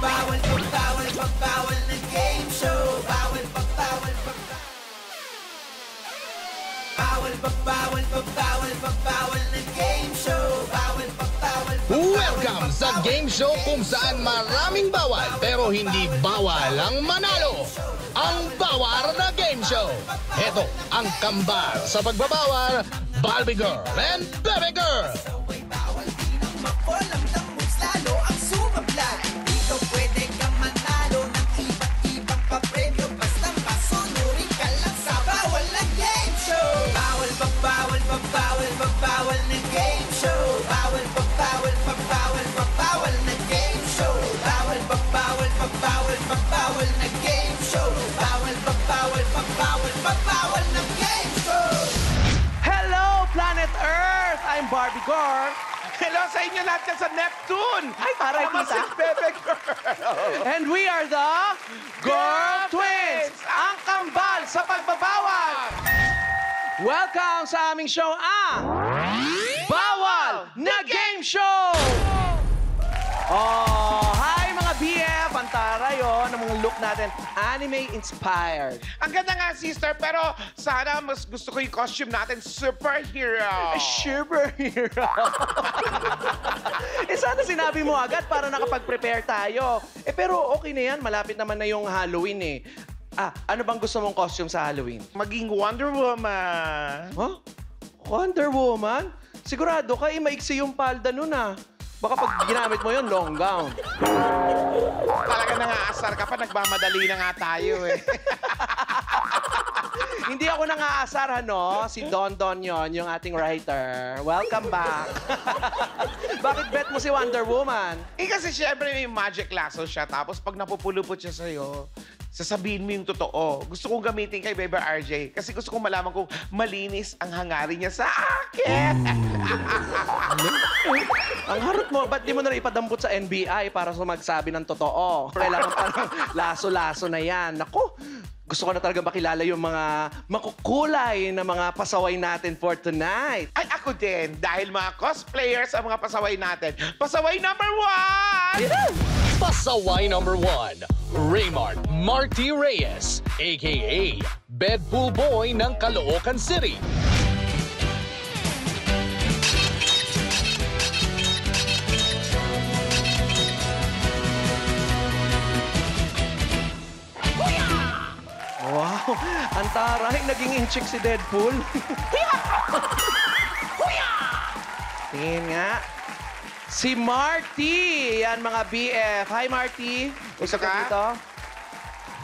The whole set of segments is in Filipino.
bawal na game show. Bawal na game show. Welcome sa game show kung saan maraming bawal pero hindi bawal ang manalo. Ang Bawal na Game Show. Heto ang kambal sa pagbabawal, Barbie Girl and Baby Girl. Bawal na game show. Bawal na game show. Bawal na game show. Bawal na game show. Hello, Planet Earth! I'm Barbie Girl. Hello sa inyo lahat dyan sa Neptune! Ay, taray kita! Si Bebe Girl! And we are the Girl Twins! Ang kambal sa pagbabawal! Welcome sa aming show, Bawal na Game Show! Oh, hi mga BF! Ang taray, ng look natin, anime-inspired. Ang ganda nga, sister, pero sana mas gusto ko yung costume natin, superhero. Superhero! Sana sinabi mo agad para nakapag-prepare tayo. Pero okay na yan, malapit naman na yung Halloween ano bang gusto mong costume sa Halloween? Maging Wonder Woman. Huh? Wonder Woman? Sigurado ka, maiksi yung palda nun Baka pag ginamit mo yun, long gown. Talaga nangaasar ka pa, nagmamadali na nga tayo Hindi ako nangaasar, Si Don yon, yung ating writer. Welcome back. Bakit bet mo si Wonder Woman? Kasi syempre may magic lasso siya, tapos pag napupulupot siya sa'yo, sasabihin mo yung totoo. Gusto kong gamitin kay Bebe RJ kasi gusto kong malaman kung malinis ang hangarin niya sa akin. Ang harot mo, ba't di mo na ipadampot sa NBI para magsabi ng totoo? Kailangan parang laso-laso na yan. Naku, gusto ko na talaga makilala yung mga makukulay na mga pasaway natin for tonight. Ay, ako din. Dahil mga cosplayers ang mga pasaway natin. Pasaway number 1! Pasaway number 1, Raymart Marty Reyes, a.k.a. Bedpool Boy ng Caloocan City. Wow, ang taray, naging inchik si Deadpool. Tingin nga. Si Marty! Yan, mga BF. Hi, Marty. Gusto ka? Dito.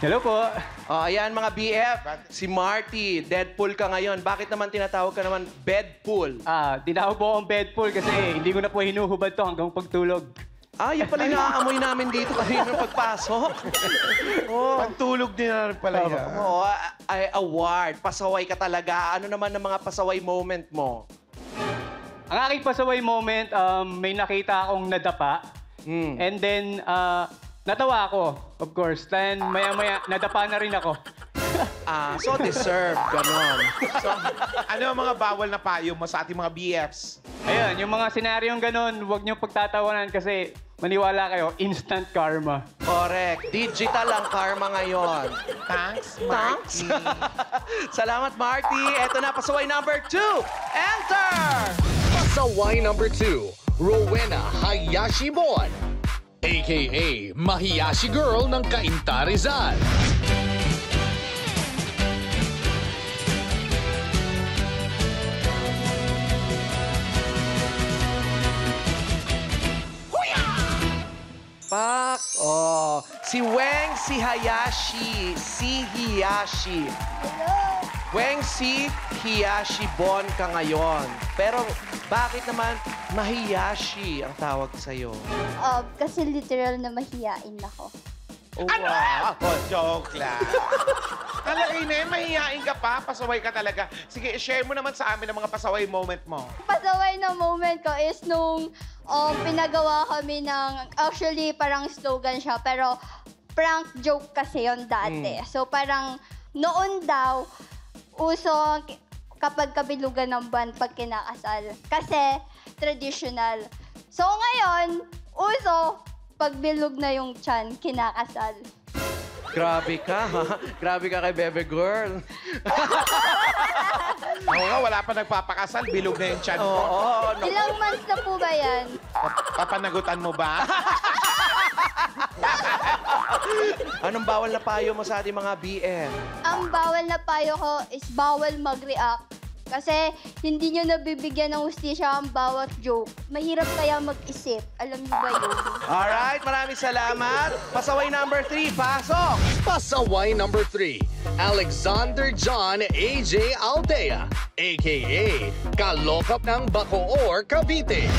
Hello po. Ayan, mga BF. Si Marty, Deadpool ka ngayon. Bakit naman tinatawag ka naman Bedpool? Tinawag po akong bedpool kasi hindi ko na po hinuhubad to hanggang pagtulog. Yun pala yung naaamoy namin dito kanina pagpasok. Pagtulog din na rin pala yan. Award. Pasaway ka talaga. Ano naman ang mga pasaway moment mo? Ang aking pasaway moment, may nakita akong nadapa. And then, natawa ako, of course. Then, maya-maya, nadapa na rin ako. So deserved. Ganon. So, ano ang mga bawal na payo mo sa ating mga BFs? Ayun, yung mga senaryong ganon, huwag niyo pagtatawanan kasi maniwala kayo, instant karma. Correct. Digital ang karma ngayon. Thanks, Marty. Salamat, Marty. Eto na, pasaway number 2. Enter! Pasaway number 2, Rowena Hayashi Bon, a.k.a. Mahiyashi Girl ng Cainta Rizal. Pak! Si Weng si Hayashi. Si Hiyashi. Weng si Hiyashi Bon ka ngayon. Pero bakit naman Mahiyashi ang tawag sa'yo? Kasi literal na mahiyain ako. Ano? Joke lang. Talagay na yun, mahihain ka pa, pasaway ka talaga. Sige, share mo naman sa amin ang mga pasaway moment mo. Pasaway na moment ko is nung pinagawa kami ng, actually parang slogan siya, pero prank joke kasi yon dati. So parang noon daw, uso kapag kabilugan ng buwan pag kinakasal. Kasi traditional. So ngayon, uso pag bilog na yung tiyan, kinakasal. Grabe ka, ha? Grabe ka kay Bebe Girl. Oo nga, wala pa nagpapakasal. Bilog na yung tiyan ko. Oo, no. Ilang months na po ba yan? Papanagutan mo ba? Anong bawal na payo mo sa ating mga BF? Ang bawal na payo ko is bawal mag-react. Kasi hindi nyo nabibigyan ng hustisya ang bawat joke. Mahirap kaya mag-isip. Alam niyo ba yun? Alright, maraming salamat. Pasaway number 3, pasok! Pasaway number 3, Alexander John AJ Aldea, a.k.a. Kalokap ng Bacoor, Cavite.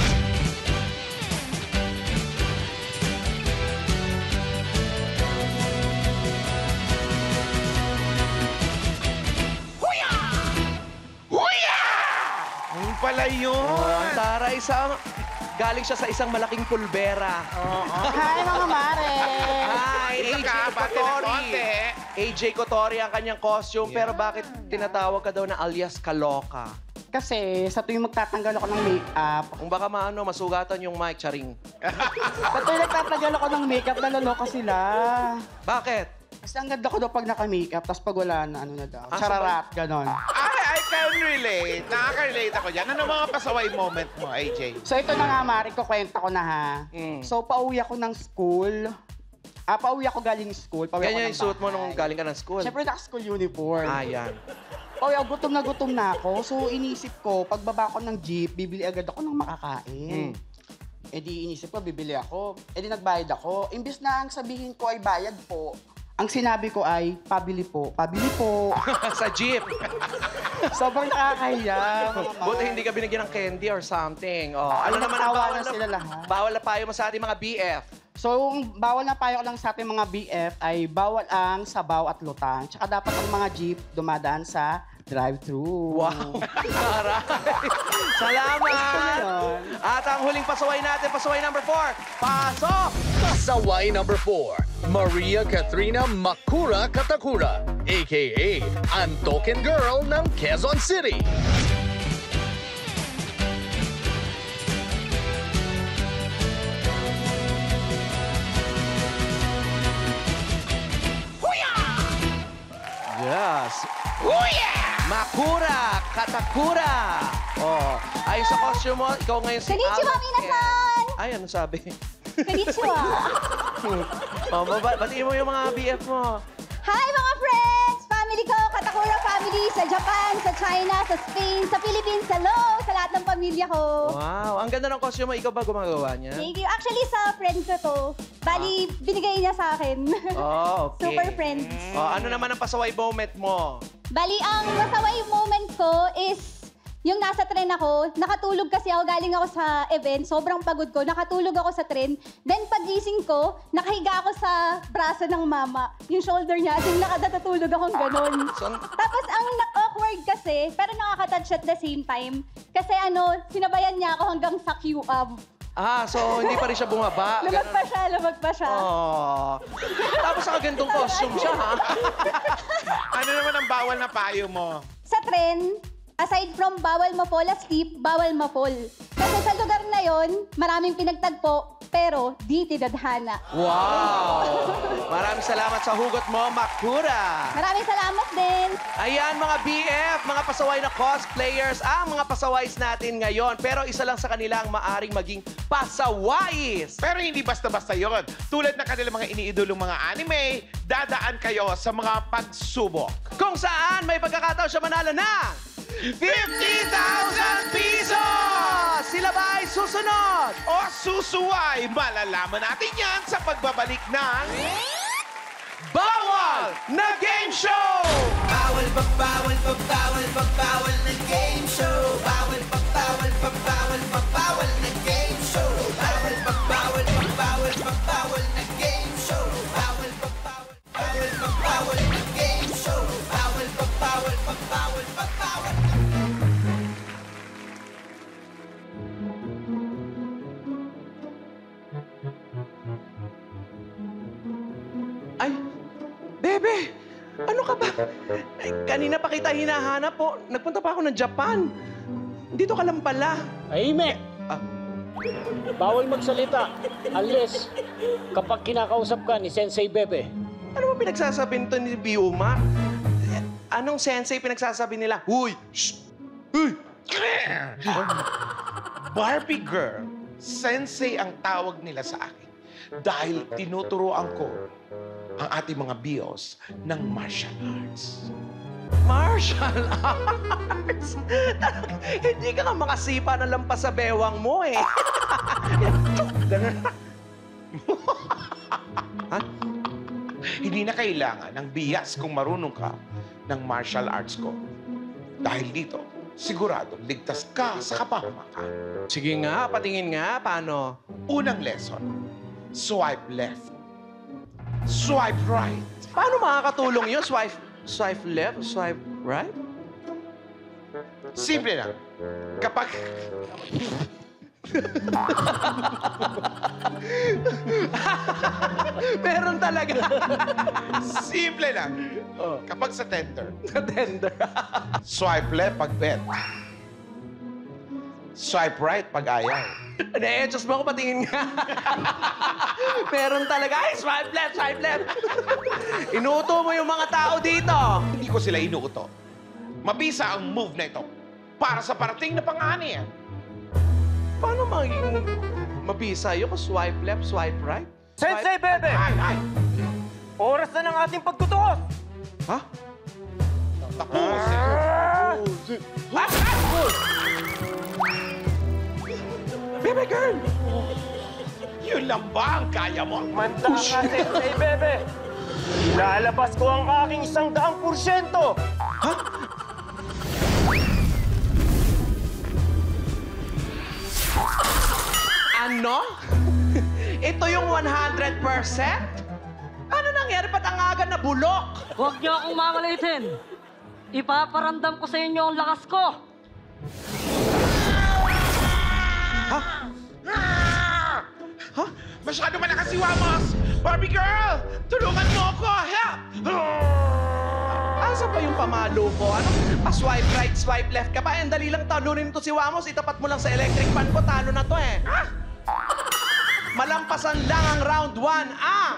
Yung pala yun. Ang taray galing siya sa isang malaking pulbera. Hi, mga mare! Hi, Ito AJ ka, bati ng Kotori. konti. AJ Kotori ang kanyang costume, pero bakit tinatawag ka daw na alias Kaloka? Kasi sa tuwing magtatanggal ako ng makeup, Kung baka masugatan yung mic, charing. sa tuwing nagtatanggal ako ng makeup, naloloko sila. Bakit? Kasi ang ganda ko daw pag naka-makeup, tapos pag wala na, ano na daw, Ah, chararat, ganon. I can relate. Nakaka-relate ako dyan. Ano mga pasaway moment mo, AJ? So ito na nga, Mari, kukwenta ko na ha. So pauwi ako ng school. Pauwi ako galing school. Pauwi Ganyan yung ako ng suit mo bahay. nung galing ka ng school. Siyempre naka-school uniform. Ah, yan. Pauwi ako, gutom na ako. So inisip ko, pagbaba ko ng jeep, bibili agad ako ng makakain. Eh di inisip ko, bibili ako. Eh di nagbayad ako. Imbis na ang sabihin ko ay bayad po, ang sinabi ko ay, pabili po, pabili po. Sa jeep. Sobrang nakakahiya. mga Buti man. hindi ka binigyan ng candy or something. Oh, ano Ay, naman ang nagtawa bawal na sila lahat. bawal na payo mo sa ating mga BF? So, ang bawal na payo ko lang sa ating mga BF ay bawal ang sabaw at lutang. Tsaka dapat ang mga jeep dumadaan sa drive-thru. Wow. Taray. Salamat. yun. At ang huling pasaway natin, pasaway number 4. Pasok! Pasaway number 4, Maria Katrina Makura Katakura, a.k.a. Antoken Girl ng Quezon City. Yes. Makura, Katakura. Oh, ayon sa costume mo, ikaw ngayon si Konnichiwa, Alex minasan! Ken. Ay, ano sabi? Konnichiwa! Oh, batiin mo yung mga BF mo. Hi mga friends! Family ko, Katakura family sa Japan, sa China, sa Spain, sa Philippines. Hello sa lahat ng pamilya ko. Wow, ang ganda ng costume mo. Ikaw ba gumagawa niya? Thank you. Actually, sa friend ko to. Bali, binigay niya sa akin. Oh, okay. Super friends. Oh, ano naman ang pasaway moment mo? Bali, ang masaway moment ko is yung nasa tren ako, nakatulog kasi ako, galing ako sa event, sobrang pagod ko, nakatulog ako sa tren. Then pagising ko, nakahiga ako sa braso ng mama. Yung shoulder niya, as in nakatutulog akong ganon. Tapos ang awkward kasi, pero nakaka-touch at the same time. Kasi sinabayan niya ako hanggang sa Q-Ab. Ah, so hindi pa rin siya bumaba. Lumag pa siya. Oh. Tapos nakagandong costume siya, ha? Ano naman ang bawal na payo mo? Sa tren, aside from bawal ma-fall asleep, bawal ma-fall. Kasi sa lugar na yon, maraming pinagtagpo, pero di tinadhana. Wow! Maraming salamat sa hugot mo, Makura. Maraming salamat din. Ayan mga BF, mga pasaway na cosplayers, ang mga pasaways natin ngayon. Pero isa lang sa kanila ang maaring maging pasawais. Pero hindi basta-basta yon. Tulad ng kanilang mga iniidolong mga anime, dadaan kayo sa mga pagsubok. Kung saan may pagkakataon siya manalo ng 50,000 pesos! Sila ba ay susunod? O susuway, malalaman natin yan sa pagbabalik ng... Bawal na Game Show! Bawal pa, bawal pa, bawal pa, bawal na game show. Bawal pa, bawal pa, bawal pa, bawal na game show. Bawal pa, bawal pa, bawal pa, bawal na game show. Bawal pa, bawal, bawal pa, bawal na game show. Bawal pa, bawal pa, bawal pa, bawal. Ay, Bebe! Ano ka ba? Ay, kanina pa kita hinahanap po. Nagpunta pa ako ng Japan. Dito ka lang pala. Tahimik! Bawal magsalita unless kapag kinakausap ka ni Sensei Bebe. Ano ba pinagsasabi nito ni Biuma? Anong sensei pinagsasabi nila? Huy! Shh! Huy! Barbie girl, sensei ang tawag nila sa akin dahil tinuturoan ko ang ating mga bios ng martial arts. Martial arts? Hindi ka nga makasipa ng lampas sa bewang mo eh. Ganun. Ha? Hindi na kailangan ng bias kung marunong ka ng martial arts ko. Dahil dito, sigurado ligtas ka sa kapahamakan. Sige nga, patingin nga. Paano? Unang lesson, swipe left. Swipe right. Paano makakatulong yun? Swipe left, swipe right? Simple lang. Kapag... Meron talaga. Simple lang. Kapag sa tender, Tender. swipe left pag bet. Swipe right pag ayaw. Na-edges mo ako, patingin nga. Meron talaga. Ay, swipe left, swipe left. Inuuto mo yung mga tao dito. Hindi ko sila inuuto. Mabisa ang move na ito para sa parating na pang-ani. Paano maging mabisa yung swipe left, swipe right? Sensei Bebe! Ay! Oras na ng ating pagtutukos! Ha? Tapos! Bebe girl! Yun lang ba ang kaya mo? Manda nga, Sensei Bebe! Lalabas ko ang aking 100%! Ano? Ito yung 100%? Ano nangyari? Ba't ang aga na bulok? Huwag niyo akong mamalitin. Ipaparamdam ko sa inyo ang lakas ko. Ha? Masyado malakas si Wamos! Barbie girl! Tulungan mo ako! Help! Asa pa yung pamalo ko? Ano? Pa-swipe right, swipe left ka pa. Ang dali lang talunin to si Wamos. Itapat mo lang sa electric fan ko. Talo na to eh. Malampasan lang ang round 1 ang...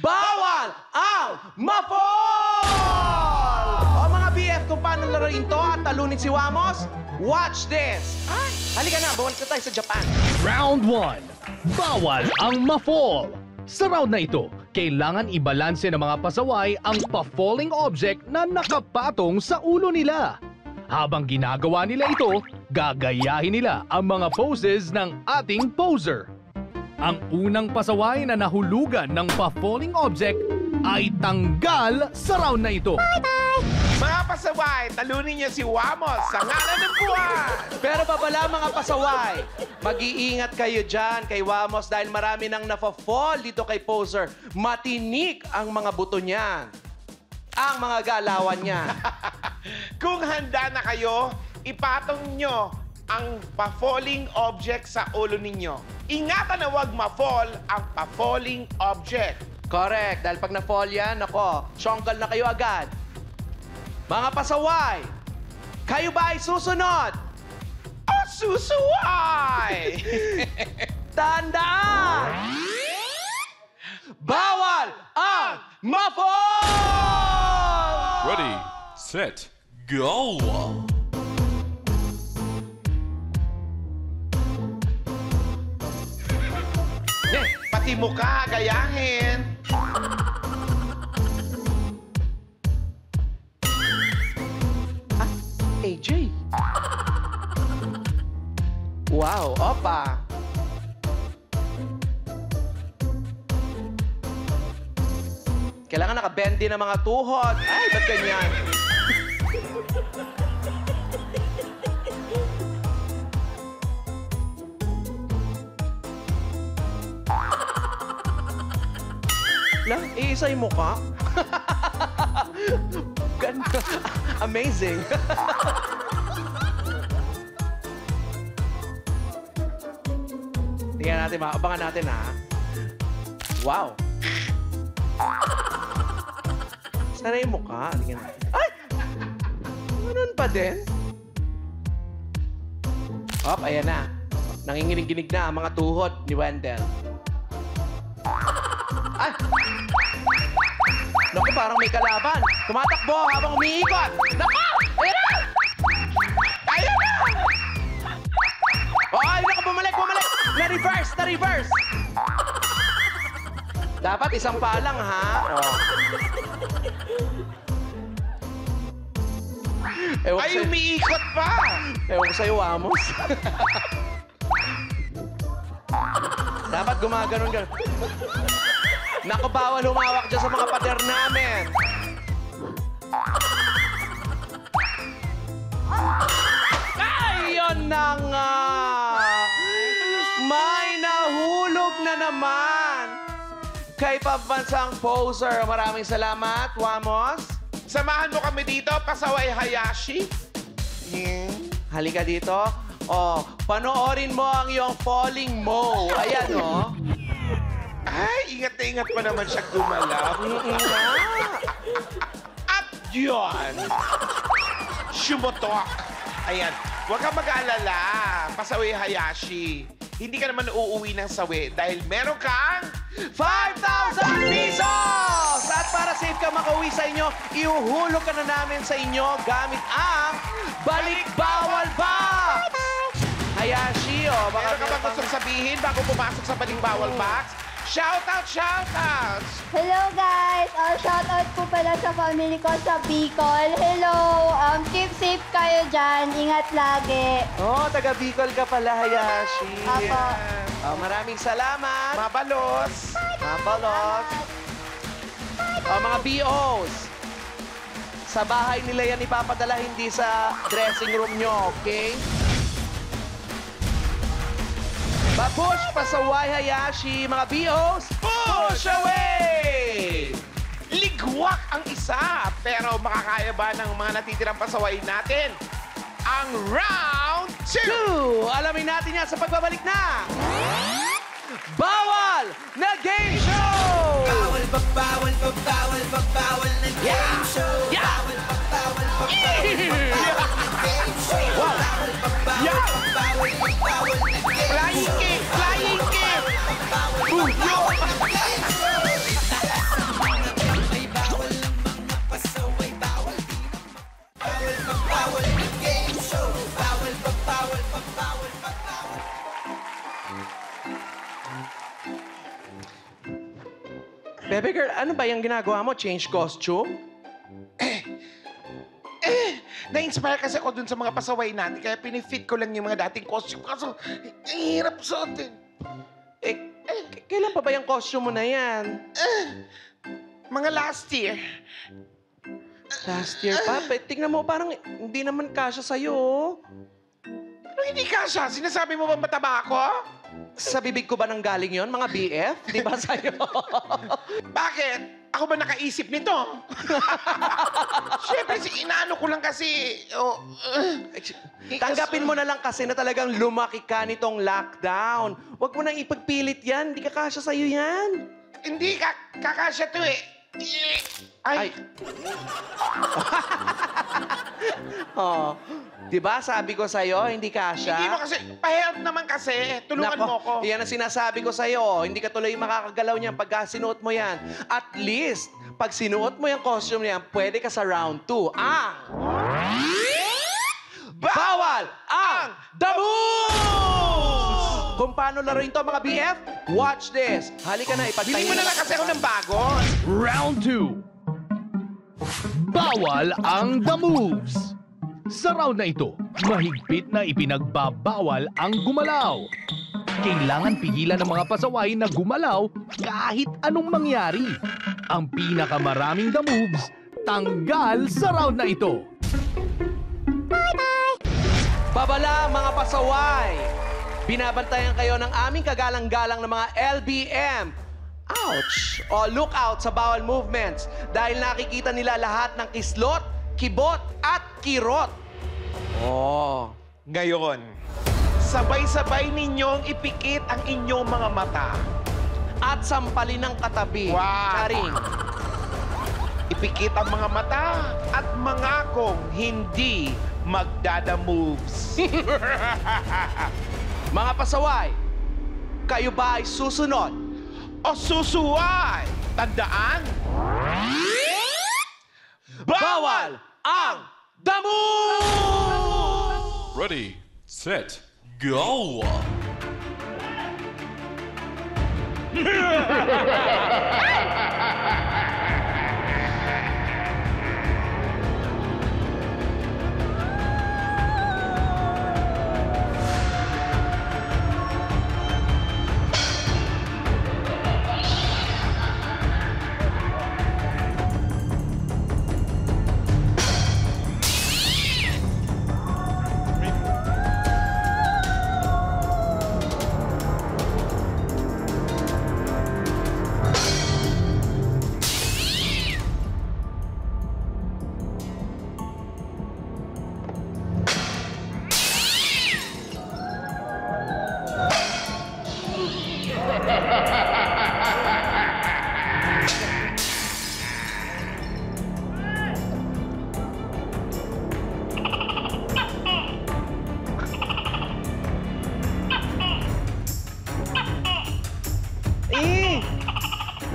Bawal ang ma-fall! O mga BF, kung paano laruin to at talunin si Wamos, watch this! Ay, halika na, bawal ka tayo sa Japan. Round 1. Bawal ang ma-fall. Sa round na ito, kailangan ibalanse ng mga pasaway ang pa-falling object na nakapatong sa ulo nila. Habang ginagawa nila ito, gagayahin nila ang mga poses ng ating poser. Ang unang pasaway na nahulugan ng pa-falling object ay tanggal sa round na ito. Mga pasaway, talunin niyo si Wamos sa ngalan ng buwan! Pero babala mga pasaway, mag-iingat kayo dyan kay Wamos dahil marami nang nafa-fall dito kay Poser. Matinik ang mga buto niyan. Ang mga galawan niya. Kung handa na kayo, ipatong nyo ang pa-falling object sa ulo ninyo. Ingatan na huwag ma-fall ang pa-falling object. Correct. Dahil pag na-fall yan, ako, syonggal na kayo agad. Mga pasaway, kayo ba ay susunod? O susuway! Tandaan! Bawal ang ma-fall! Ready, set, go! Pati mukha, gayahin. AJ. Wow, opa. Kailangan nakabendi ng mga tuhod. Ay, ba't ganyan? Lang, iisa yung mukha. Ganda. Amazing. Tingnan natin, abangan natin, ha? Wow. Sana yung mukha. Tingnan natin. Ay! Ganun pa din? Hop, ayan na. Nanginginig-ginig na ang mga tuhod ni Wendell. Ay! Naku, parang may kalaban. Tumatakbo habang umiikot. Naku! Ayan na! Ayan na! Oh, ay, naku, bumalik! Na-reverse! Dapat isang pa lang, ha? Oh. Ay, umiikot pa! Ewan ko sa'yo, Amos. Dapat gumaganon. Naku, bawal humawak dyan sa mga pader namin. Ay, yun na nga! May nahulog na naman! Kay pambansang poser. Maraming salamat, Wamos. Samahan mo kami dito, Pasaway Hayashi. Halika dito. Oh, panoorin mo ang iyong falling mo. Ayan, oh. Ay, ingat na ingat pa naman siya gumalaw. At yun, sumutok. Ayan, huwag kang mag-aalala, Pasaway Hayashi. Hindi ka naman uuwi ng sawi dahil meron kang 5,000 pesos! At para safe ka makauwi sa inyo, ihuhulog ka na namin sa inyo gamit ang Balik Bawal Box! Hayashi, oh. Meron ka bang gustong sabihin bago pumasok sa Balik Bawal Box? Shoutouts! Hello guys! Shoutout po pala sa family ko sa Bicol. Hello! Keep safe kayo dyan. Ingat lagi. Oh, taga Bicol ka pala, Hayashi. Apo. Oh, maraming salamat. Mabalos! Oh, mga BOs. Sa bahay nila yan ipapadala, hindi sa dressing room nyo, okay? Babush, pasaway, Hayashi. Mga BOs, push away! Ligwak ang isa, pero makakaya ba ng mga natitirang pasaway natin ang round 2? Alamin natin yan sa pagbabalik na Bawal na Game Show! Bawal na game show. Bawal na game show. Bawal na game show. Flying kick! Bawal na game show. Bawal. Bebe girl, ano ba yung ginagawa mo? Change costume? Na-inspire kasi ako dun sa mga pasaway natin, kaya pinifit ko lang yung mga dating costume. Kaso, ang hirap suotin. Kailan pa ba yung costume mo na yan? Mga last year. Last year pa? Tingnan mo, parang hindi naman kasya sa'yo. Ano hindi kasya? Sinasabi mo ba mataba ako? Sa bibig ko ba nang galing yon, mga BF? Di ba sa'yo? Bakit? Ako ba nakaisip nito? Siyempre, inaano ko lang kasi... Tanggapin mo na lang kasi na talagang lumaki ka nitong lockdown. Huwag mo nang ipagpilit yan. Hindi ka kasya sa'yo yan. Hindi kakasya to eh. Ay. Oh, di ba sabi ko sa'yo, hindi kasya? Hindi mo kasi, pa-help naman kasi. Tulungan mo ko. Yan ang sinasabi ko sa'yo. Hindi ka tuloy makakagalaw niyan pagka sinuot mo yan. At least, pag sinuot mo yung costume niyan, pwede ka sa round 2. Bawal ang The Moves! Kung paano laruin to mga BF, watch this. Halika na, Bili mo na lang kasi ako ng bago. Round 2. Bawal ang The Moves. Sa round na ito, mahigpit na ipinagbabawal ang gumalaw. Kailangan pigilan ng mga pasaway na gumalaw kahit anong mangyari. Ang pinakamaraming The Moves, tanggal sa round na ito. Babala mga pasaway! Binabantayan kayo ng aming kagalang-galang ng mga LBM. Ouch! O look out sa bawal movements dahil nakikita nila lahat ng kislot, kibot, at kirot. Oh. Ngayon, sabay-sabay ninyong ipikit ang inyong mga mata. At sampalin ng katabi. Wow. Charing. Ipikit ang mga mata at mangakong hindi magdada moves. Mga pasaway, kayo ba ay susunod? O susuway! Tandaan! Bawal ang damo! Ready, set, go!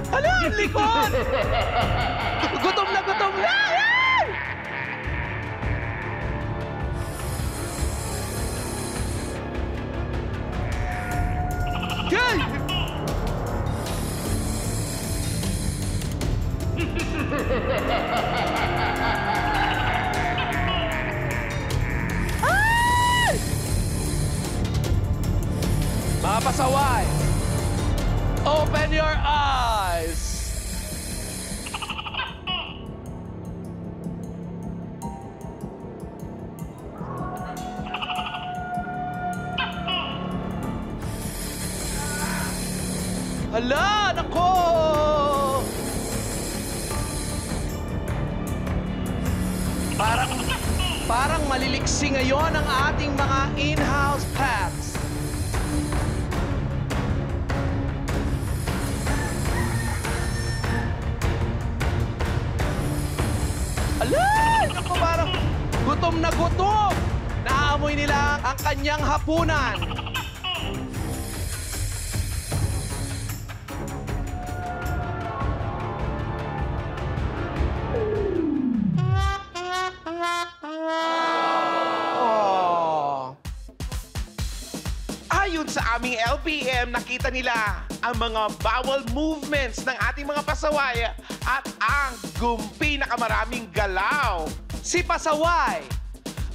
Hala, ang likod! Gutom na gutom na! Yan! Yan! Ay! Mga pasaway, open your eyes! Hala, nako! Parang maliliksi ngayon ang ating mga in-house pets. Hala, nako, parang gutom na gutom. Naamoy nila ang kanyang hapunan. Ayon sa aming LPM, nakita nila ang mga bawal movements ng ating mga pasaway at ang pinakamaraming galaw. Si Pasaway,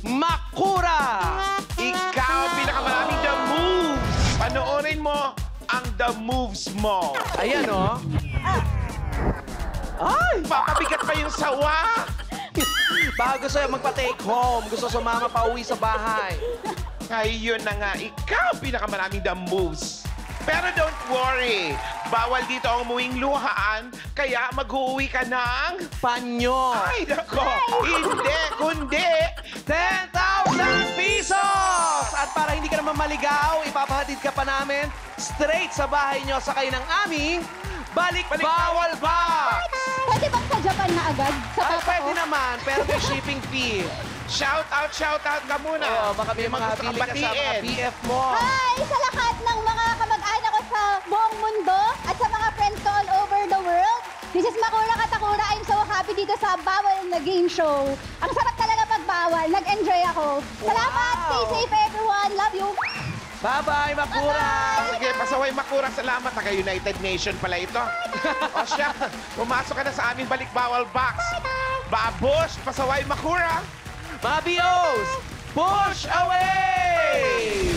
Makura! Ikaw ang pinakamaraming the moves. Panoorin mo ang the moves mo. Ayan, oh. Ay! Papabigat pa yung sawa. Baka gusto yung magpa-take home. Gusto sumama pa uwi sa bahay. Ayun na nga, ikaw pinakamaraming the moves. Pero don't worry, bawal dito ang umuwing luhaan, kaya mag-uwi ka ng... Panyo! Ay, nako! Hindi, kundi... 10,000 pesos! At para hindi ka naman maligaw, ipapahatid ka pa namin straight sa bahay nyo sakay ng aming Balik Bawal Box! Pwede bang sa Japan na agad? Sa Ay, papa pwede ko? naman, pero may shipping fee. Shout out ka muna. Oo, baka may mga gusto pili kang ka sa mga batiin. PF mo. Hi sa lahat ng mga kamag-anak ko sa buong mundo at sa mga friends ko all over the world. This is Makura Katakura. I'm so happy dito sa Bawal na Game Show. Ang sarap talaga pagbawal. Nag-enjoy ako. Salamat. Stay safe everyone. Love you. Bye-bye, Makura! Sige, pasaway Makura, salamat. Taga-United Nation pala ito. O siya, pumasok ka na sa aming Balik Bawal Box. Babush, pasaway Makura. Mga BOs, push away!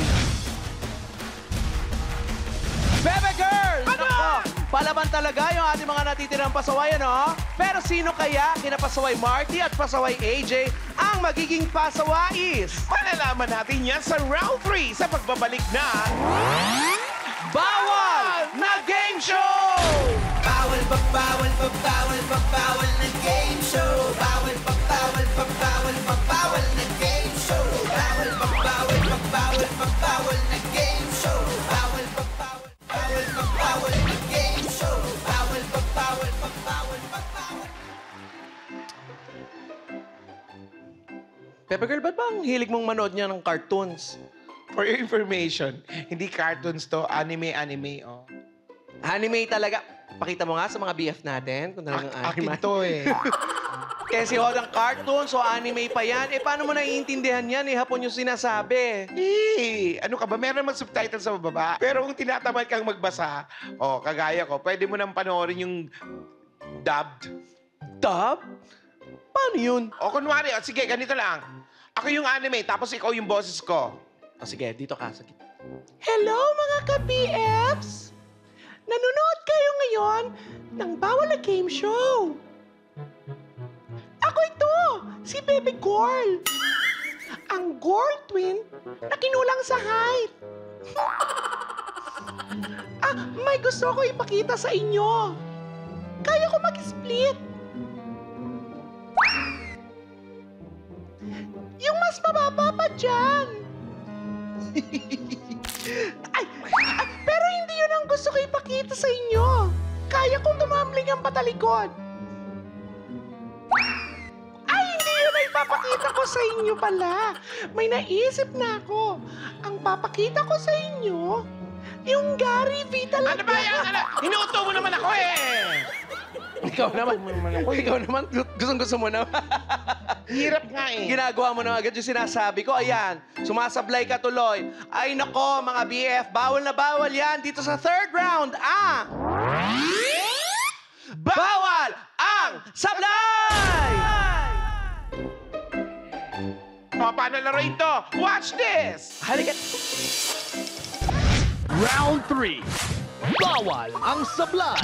Bebe Girl! Ano? Nako, palaban talaga yung ating mga natitirang pasaway, ano? Pero sino kaya kina Pasaway Marty at Pasaway AJ ang magiging pasawais? Malalaman natin yan sa round 3 sa pagbabalik na... Bawal na Game Show! Bawal pa, bawal pa, bawal pa, bawal na game show. Bawal pa, bawal pa, bawal pa, bawal na game show. Bawal pa, bawal pa, bawal pa, bawal na game show. Bawal pa, bawal, bawal pa, bawal na game show. Bawal pa, bawal pa, bawal pa, bawal. Pepe Girl, ba't ba ang hilig mong manood niya ng cartoons? For your information, hindi cartoons to, anime, oh. Anime talaga. Pakita mo nga sa mga BF natin kung talagang Akin anime. to eh. Kasi hodang cartoons o anime pa yan. Eh, paano mo naiintindihan yan? Eh, hapon yung sinasabi. Ano ka ba? Meron mag subtitle sa baba. Pero kung tinatamad kang magbasa, kagaya ko, pwede mo nang panoorin yung dubbed. Dub? Paano yun? O kunwari, sige, ganito lang. Ako yung anime, tapos ikaw yung boses ko. O sige, dito ka. Sige. Hello mga ka-BFs! Nanonood kayo ngayon ng Bawal na Game Show. Ako ito, si Bebe Girl. Ang girl twin na kinulang sa height. May gusto ko ipakita sa inyo. Kaya ko mag-split. Yung mas mababa pa dyan. Pero hindi yun ang gusto ko ipakita sa inyo. Kaya kong tumambling ang patalikod. Hindi yun ang ipapakita ko sa inyo pala. May naisip na ako. Ang papakita ko sa inyo, yung Gary V talaga. Ano ba yan? Hinuto mo naman ako eh! Ikaw naman, gustong-gusto mo naman. Hirap nga eh. Ginagawa mo na agad yung sinasabi ko. Ayan, sumasablay ka tuloy. Ay nako, mga BF, bawal na bawal yan dito sa third round. Bawal ang sablay! Paano laro ito? Watch this! Halika. Round 3. Bawal ang sablay.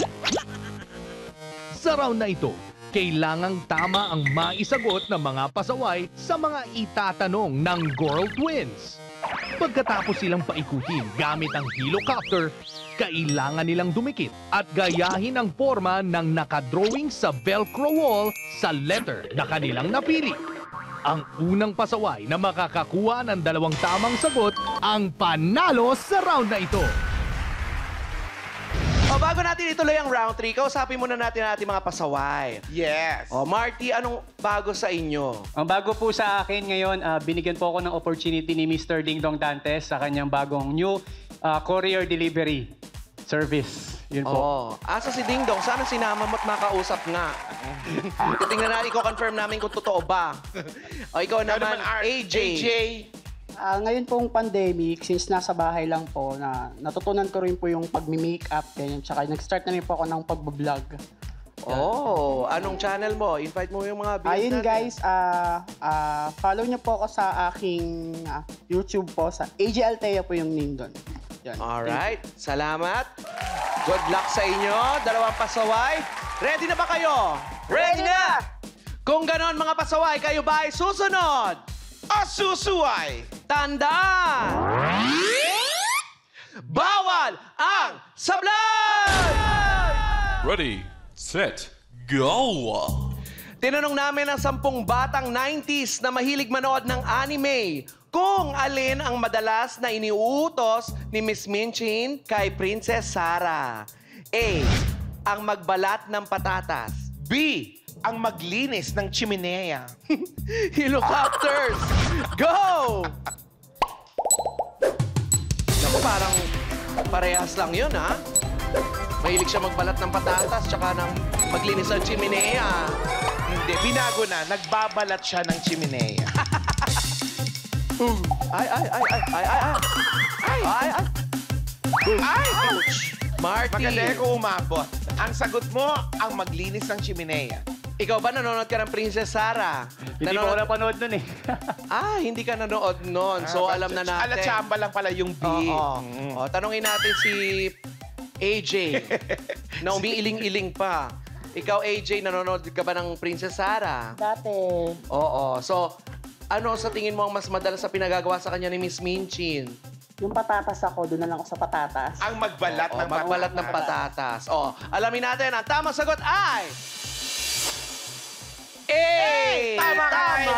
Sa round na ito, kailangang tama ang maisagot ng mga pasaway sa mga itatanong ng Girl Twins. Pagkatapos silang paikutin gamit ang helicopter, kailangan nilang dumikit at gayahin ang forma ng nakadrawing sa Velcro wall sa letter na kanilang napili. Ang unang pasaway na makakakuha ng 2 tamang sagot ang panalo sa round na ito. Bago natin ituloy ang round 3, kausapin muna natin ang ating mga pasaway. Yes. Marty, anong bago sa inyo? Ang bago po sa akin ngayon, binigyan po ako ng opportunity ni Mr. Ding Dong Dantes sa kanyang bagong new courier delivery service. Yun po. Asa si Ding Dong? Sana sinama mo't makausap nga. Titingnan natin, i-confirm namin kung totoo ba. Ikaw naman, AJ. Ngayon pong pandemic, since nasa bahay lang po, natutunan ko rin po yung pagmi-makeup, ganyan. Tsaka nag-start na rin po ako ng pagbablog. Anong channel mo? Invite mo yung mga videos Ayun natin. guys, follow niyo po ako sa aking YouTube po, sa AJ Altea po yung name doon. Yan. Alright, salamat. Good luck sa inyo, 2 pasaway. Ready na ba kayo? Ready na! Kung ganon mga pasaway, kayo ba ay susunod? O susuway! Tanda! Bawal ang sablay! Ready, set, go! Tinanong namin ang 10 batang 90s na mahilig manood ng anime kung alin ang madalas na iniuutos ni Miss Minchin kay Princess Sarah. A. Ang magbalat ng patatas. B. Ang maglinis ng chimenea. Helicopters! Go! Naku, parang parehas lang yun, ha? Mahilig siya magbalat ng patatas tsaka ng maglinis ng chimenea. Hindi, binago na. Nagbabalat siya ng chimenea. Ay! Ouch! Marty! Maganda ko umabot. Ang sagot mo, ang maglinis ng chimenea. Ikaw ba nanonood ka ng Princess Sarah? Hindi po ako napanood nun eh. Hindi ka nanonood nun. So, alam na natin. Ala-chamba lang pala yung B. Oo. Tanungin natin si AJ na umiiling-iling pa. Ikaw, AJ, nanonood ka ba ng Princess Sarah? Dati. Oo. So, ano sa tingin mo ang mas madalas sa pinagagawa sa kanya ni Miss Minchin? Yung patatas ako, doon na lang ako sa patatas. Ang magbalat ng magbalat ng patatas. Alamin natin, ang tamang sagot ay... Tama! Tama!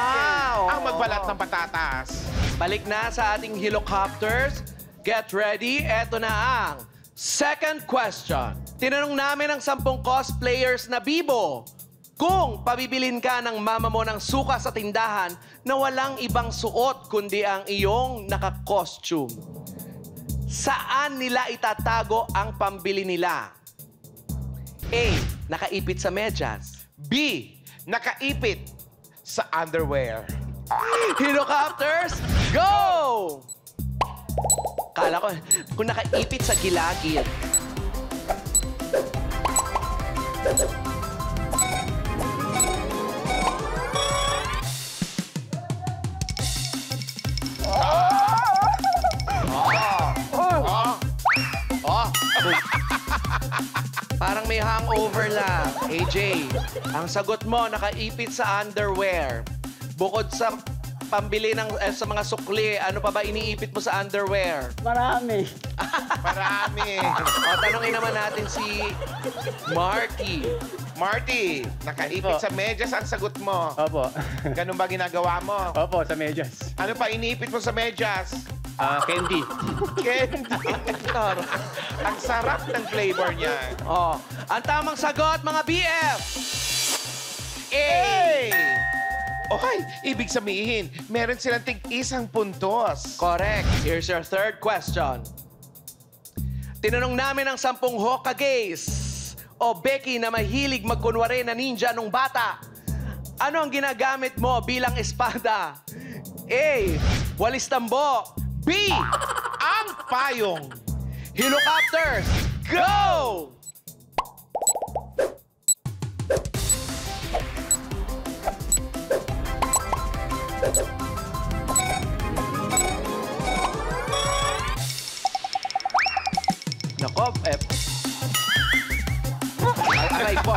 Ang magbalat ng patatas. Balik na sa ating helicopters. Get ready. Eto na ang second question. Tinanong namin ang 10 cosplayers na bibo Kung pabibilin ka ng mama mo ng suka sa tindahan na walang ibang suot kundi ang iyong naka-costume, saan nila itatago ang pambili nila? A. Nakaipit sa medyas. B. Nakaipit sa underwear. Helicopters, go! Kala ko, kung nakaipit sa gilagid. Parang may hangover lang. AJ, ang sagot mo, nakaipit sa underwear. Bukod sa pambili ng, sa mga sukli, ano pa ba iniipit mo sa underwear? Marami. Marami. O, tanongin naman natin si Marky. Marty, nakaipit sa medyas ang sagot mo. Opo. Ganun ba ginagawa mo? Opo, sa medyas. Ano pa iniipit mo sa medyas? Candy. Candy. Ang sarap ng flavor niya. Oh, ang tamang sagot, mga BF! A! Okay, ibig sabihin, meron silang tig-isang puntos. Correct. Here's your third question. Tinanong namin ang 10 Hokages o Becky na mahilig magkunwari na ninja nung bata. Ano ang ginagamit mo bilang espada? A. Walis tambo. B. Ang payong. Helicopters, go! Nako, aray ko.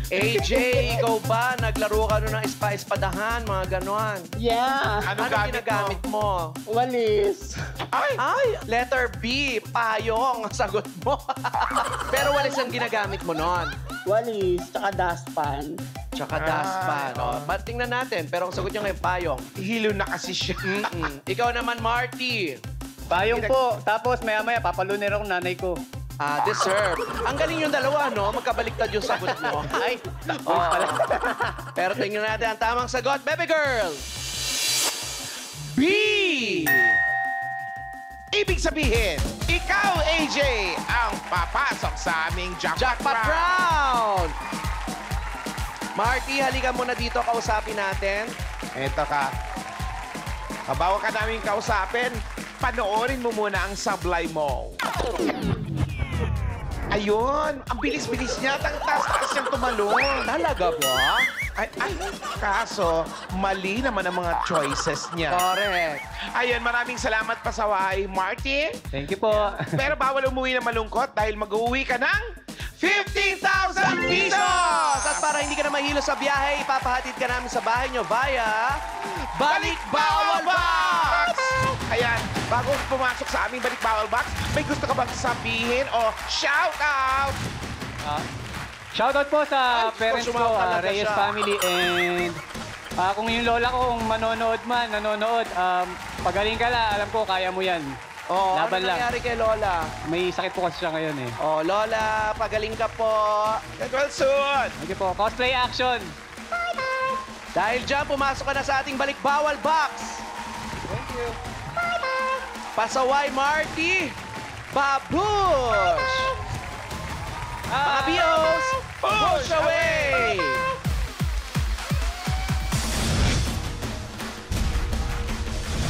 AJ, ikaw ba? Naglaro ka nun ng espadahan, mga ganon. Yeah. Ano ginagamit mo? Walis. Ay, letter B, payong ang sagot mo. Pero walis ang ginagamit mo nun. Walis, tsaka dustpan. Tsaka dustpan. Oh, tingnan natin, pero ang sagot niya ngayon, payong. Hilo na kasi siya. Ikaw naman, Marty. Payong po. Tapos maya-maya, papalunin ako nanay ko. Deserve. Ang galing yung dalawa, no? Magkabaliktad yung sagot mo. Ay, Pero tingnan natin ang tamang sagot, baby girl. B! Ibig sabihin, ikaw, AJ, ang papasok sa aming Jackpot round! Marty, halika muna dito, kausapin natin. Eto ka. Kabawa ka namin kausapin, panoorin mo muna ang sablay mo. Ayun, ang bilis-bilis niya. Taas-taas siyang tumalon. Talaga ba? Ay, kaso, mali naman ang mga choices niya. Correct. Ayun, maraming salamat pasaway, Marty. Thank you po. Pero bawal umuwi na malungkot dahil mag-uwi ka ng 15,000 pesos! At para hindi ka na mahilo sa biyahe, ipapahatid ka namin sa bahay nyo via Balik Bawal Box! Ayan, bago pumasok sa aming Balik Bawal Box, may gusto ka bang sabihin o shout out? Shoutout po sa parents ko, sumama talaga Reyes siya. family, and kung yung lola ko, kung nanonood, pagaling ka lang, alam ko, kaya mo yan. Oh, Laban ano lang. nangyari kay Lola? May sakit po kasi siya ngayon eh. Oh, Lola, pagaling ka po. Get well soon! Thank you po. Cosplay action! Dahil dyan, pumasok ka na sa ating Balik Bawal Box. Thank you. Pasaway Marty, Babush! Mga bios, push away!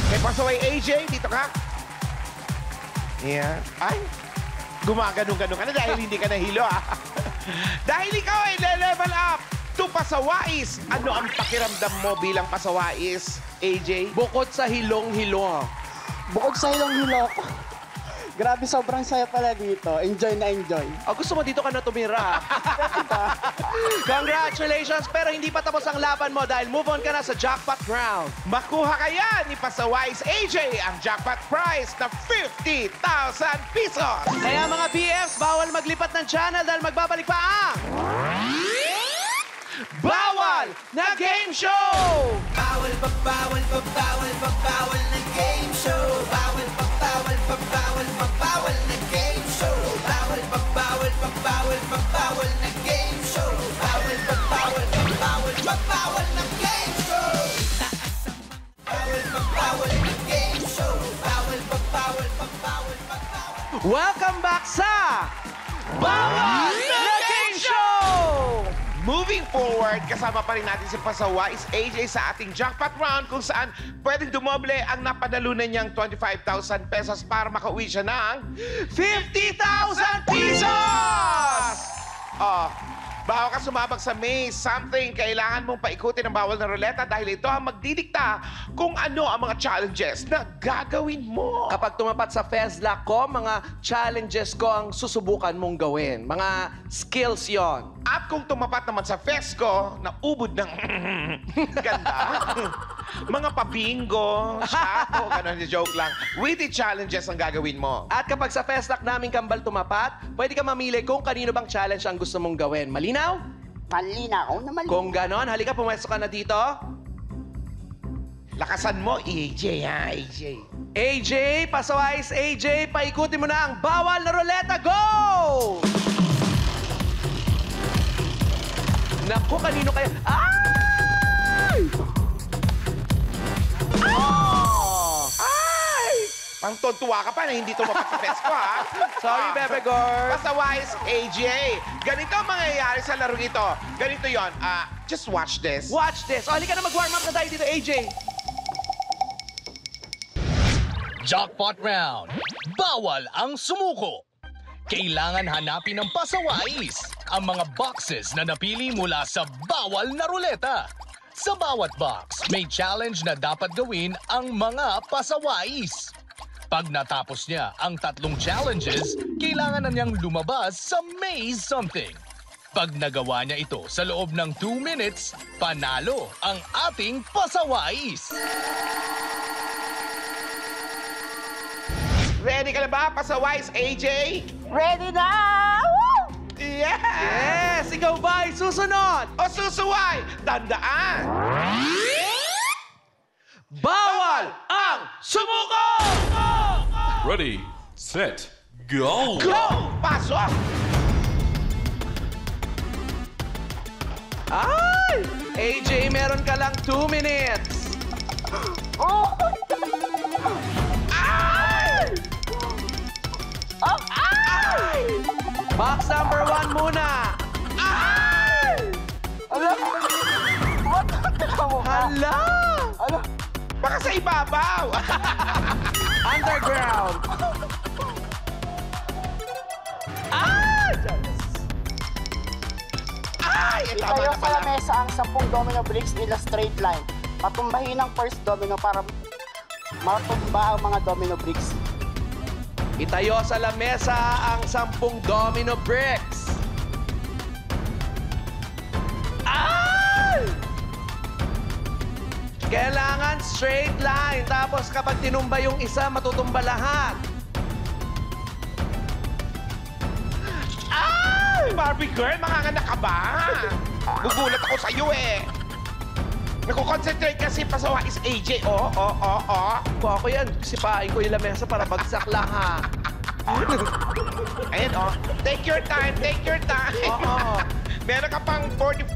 Kay pasaway AJ, dito ka. Yan. Ay, gumaganong-ganong ka na dahil hindi ka nahilo, ah. Dahil ikaw ay level up to pasawais. Ano ang pakiramdam mo bilang pasawais, AJ? Bukod sa hilong-hilo. Bukod sa hilong-hilok. Grabe, sobrang saya pala dito. Enjoy na enjoy. Gusto mo dito ka na tumira. Congratulations! Pero hindi pa tapos ang laban mo dahil move on ka na sa jackpot round. Makuha kaya ni Pasawais AJ ang jackpot prize na 50,000 pesos. Kaya mga BFs, bawal maglipat ng channel dahil magbabalik pa ang... Bawal na Game Show! Bawal pa, bawal pa, bawal pa, bawal na game show. Bawal pa, bawal pa, bawal pa, bawal na game show. Bawal pa, bawal pa, bawal pa, bawal na game show. Welcome back sa Bawal na Game Show! Moving forward, kasama pa rin natin si Pasawais AJ sa ating jackpot round kung saan pwedeng dumoble ang napanalunan niyang 25,000 pesos para makauwi siya ng 50,000 pesos! Bago ka sumabak sa maze, something kailangan mong paikutin ang bawal na ruleta dahil ito ang magdidikta kung ano ang mga challenges na gagawin mo. Kapag tumapat sa Fezlock ko, mga challenges ko ang susubukan mong gawin. Mga skills yon. At kung tumapat naman sa Fesco, na ubod ng ganda, mga pabingo, shato, gano'n, joke lang, witty challenges ang gagawin mo. At kapag sa Fezlock naming kambal tumapat, pwede ka mamili kung kanino bang challenge ang gusto mong gawin. Malinaw? Malinaw na malinaw. Kung ganon, halika, pumesto ka na dito. Lakasan mo, AJ, ha, AJ. AJ, Pasawais AJ, paikutin mo na ang bawal na ruleta. Go! Naku, kanino kaya? Ay! Oh! Ay! Pangtontuwa ka pa na hindi tumapat sa Fesco, ha? Sorry, Bebe Girl. Pasawais, AJ. Ganito ang mangyayari sa laro ito. Ganito yon. Just watch this. Watch this. O, halika na mag-warm up na tayo dito, AJ. Jackpot round. Bawal ang sumuko. Kailangan hanapin ng pasawais ang mga boxes na napili mula sa bawal na ruleta. Sa bawat box, may challenge na dapat gawin ang mga pasawais. Pag natapos niya ang 3 challenges, kailangan na niyang lumabas sa maze something. Pag nagawa niya ito sa loob ng 2 minutes, panalo ang ating pasawais. Ready ka na ba, Pasawais, AJ? Ready na! Woo! Yeah! Yes! Ikaw ba ay susunod? O susuway! Tandaan! Bawal ang sumuko! Ready, set, go! Go! Pasok! Ay! AJ, meron ka lang 2 minutes. Oh! Ay! Ay! Box number 1 muna. Ay! Ala! Teka mo ka. Hala! Ala! Baka sa ibabaw! Underground. Ay! Ay! Tama Itayo na sa pala. lamesa ang 10 domino bricks in a straight line. Patumbahin ang first domino para matumba ang mga domino bricks. Itayo sa lamesa ang 10 domino bricks. Ay! Kailangan straight line. Tapos kapag tinumba yung isa, matutumba lahat. Ay! Barbie girl, makakanak ka ba? Gugulat ako sa'yo eh. Nakukonsentrate kasi Pasawais AJ. Kung ako yan, sipain ko yung lamesa para bagsak lang, ha? Ayan, Take your time, take your time. Oo. Meron ka pang 43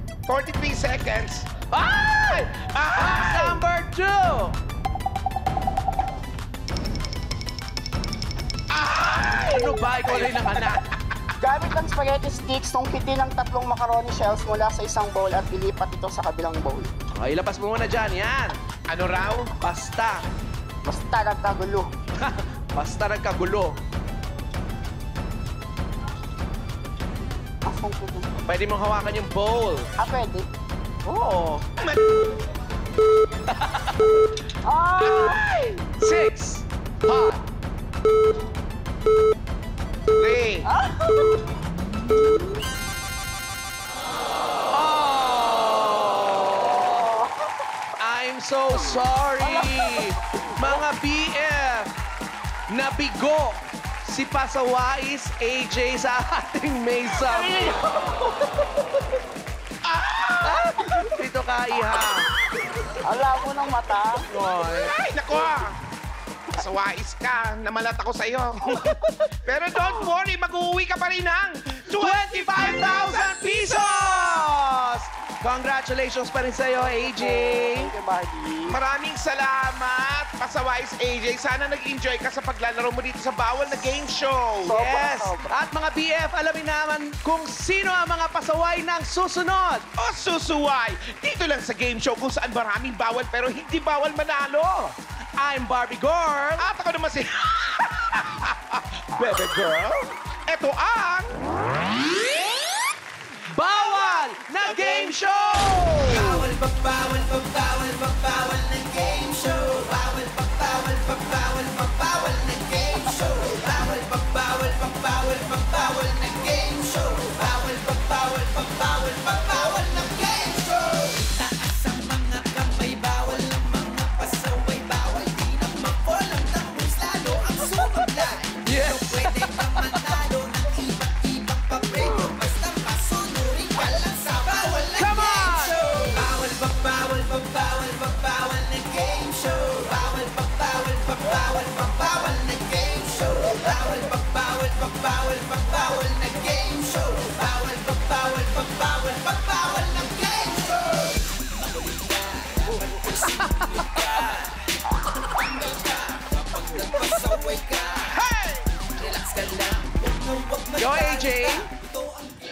seconds. Ay! Box number 2! Ay! Ano ba? Ikaw rin ang anak. Gamit ang spaghetti sticks, tungkitin ang 3 macaroni shells mula sa isang bowl at ilipat ito sa kabilang bowl. Okay, ilabas mo muna dyan. Yan. Ano raw? Basta. Basta nagkagulo. Basta nagkagulo. Asong ko dun? Pwede mong hawakan yung bowl. Pwede. Oo. Ay! 6, 5, 3. Oh! I'm so sorry. Mga BF, nabigo si Pasawais AJ sa ating mesa. Dito ka, Iha. Alam mo ng mata. Ay, nako! Pasawais ka. Namalat ako sa'yo. Pero don't worry, mag-uwi ka pa rin ng 25,000 pesos! Congratulations! congratulations pa rin sa'yo, AJ. Thank you, Barbie. Maraming salamat, Pasawais AJ. Sana nag-enjoy ka sa paglalaro mo dito sa Bawal na Game Show. Yes! Sobra. At mga BF, alamin naman kung sino ang mga pasaway ng susunod. O susuway, dito lang sa game show kung saan maraming bawal pero hindi bawal manalo. I'm Barbie Girl. At ako naman si... Bebe Girl. Ito ang... Bawal na Game Show! Bawal pa, bawal pa, bawal pa, bawal na game show. Bawal pa, bawal pa, bawal pa, bawal na game show. Bawal pa, bawal pa, bawal pa, bawal na game show. Bawal pa, bawal pa, bawal pa, bawal na game show. Taas ang mga kamay, bawal ang mga pasaway, bawal di na mapulang ng moves, lalo ang sumaglan. Yes. So pwede ka manalo ng iba't ibang papremyo, basta masunurin ka lang sa bawal na Come game on! show. Bawal pa, bawal pa, bawal pa, bawal na game show. Bawal pa, bawal pa, bawal pa, bawal na game show. Bawal pa, bawal pa, bawal pa, bawal na game show. Bawal pa, bawal pa, bawal pa, bawal na game show. Kapag nagpasaway ka, relax ka lang. Yo, AJ.